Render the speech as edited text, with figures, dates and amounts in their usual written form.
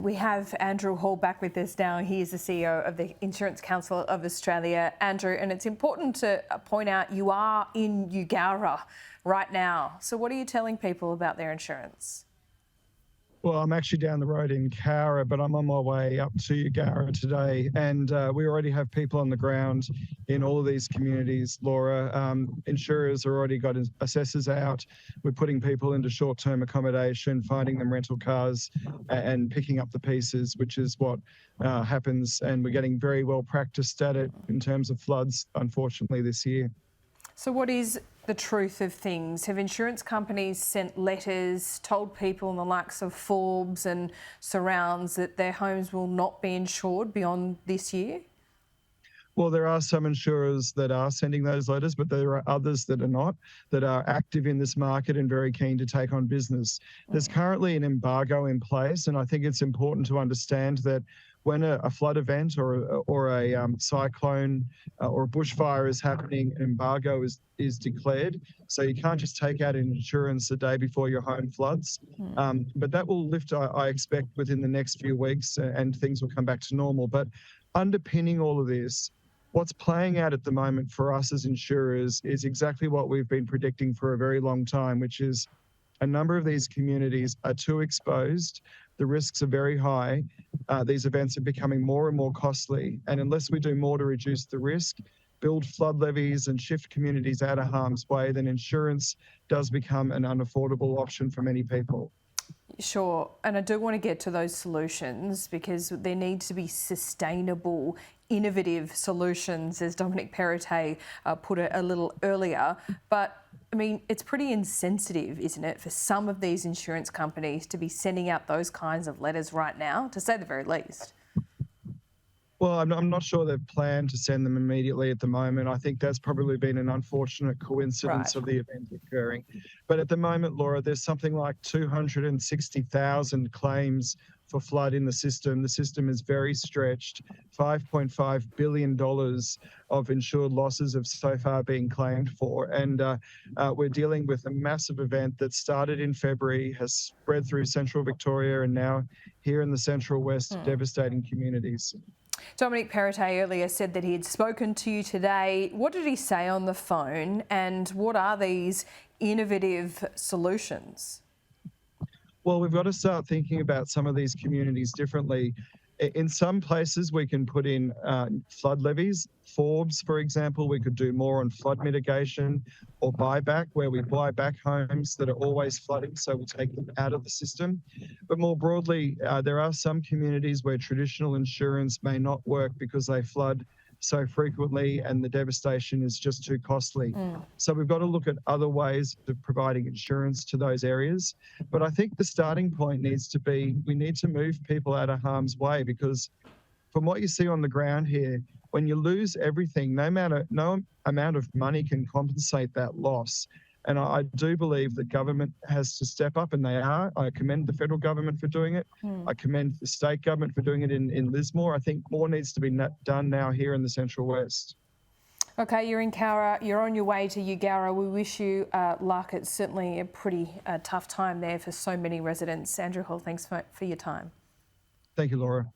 We have Andrew Hall back with us now. He is the CEO of the Insurance Council of Australia. Andrew, and it's important to point out you are in Eugowra right now. So what are you telling people about their insurance? Well, I'm actually down the road in Cowra, but I'm on my way up to Eugowra today. And we already have people on the ground in all of these communities, Laura. Insurers have already got assessors out. We're putting people into short-term accommodation, finding them rental cars and picking up the pieces, which is what happens. And we're getting very well practiced at it in terms of floods, unfortunately, this year. So what is the truth of things? Have insurance companies sent letters, told people in the likes of Forbes and surrounds that their homes will not be insured beyond this year? Well, there are some insurers that are sending those letters, but there are others that are not, that are active in this market and very keen to take on business. There's currently an embargo in place, and I think it's important to understand that when a flood event or a cyclone or a bushfire is happening, an embargo is declared. So you can't just take out insurance the day before your home floods. But that will lift, I expect, within the next few weeks, and things will come back to normal. But underpinning all of this, what's playing out at the moment for us as insurers is exactly what we've been predicting for a very long time, which is a number of these communities are too exposed. The risks are very high. These events are becoming more and more costly. And unless we do more to reduce the risk, build flood levies and shift communities out of harm's way, then insurance does become an unaffordable option for many people. Sure, and I do want to get to those solutions because there needs to be sustainable, innovative solutions, as Dominic Perrottet put it a little earlier. But I mean, it's pretty insensitive, isn't it, for some of these insurance companies to be sending out those kinds of letters right now, to say the very least. Well, I'm not sure they've planned to send them immediately at the moment. I think that's probably been an unfortunate coincidence of the event occurring. But at the moment, Laura, there's something like 260,000 claims for flood in the system. The system is very stretched. $5.5 billion of insured losses have so far been claimed for. And we're dealing with a massive event that started in February, has spread through central Victoria and now here in the Central West, devastating communities. Dominic Perrottet earlier said that he had spoken to you today. What did he say on the phone, and what are these innovative solutions? Well, we've got to start thinking about some of these communities differently. In some places, we can put in flood levies. Forbes, for example, we could do more on flood mitigation or buyback, where we buy back homes that are always flooding, so we take them out of the system. But more broadly, there are some communities where traditional insurance may not work because they flood so frequently and the devastation is just too costly. So we've got to look at other ways of providing insurance to those areas. But I think the starting point needs to be, we need to move people out of harm's way, because from what you see on the ground here, when you lose everything, no amount of money can compensate that loss. And I do believe that government has to step up, and they are. I commend the federal government for doing it. I commend the state government for doing it in Lismore. I think more needs to be done now here in the Central West. Okay, you're in Cowra, you're on your way to Eugowra. We wish you luck. It's certainly a pretty tough time there for so many residents. Andrew Hall, thanks for your time. Thank you, Laura.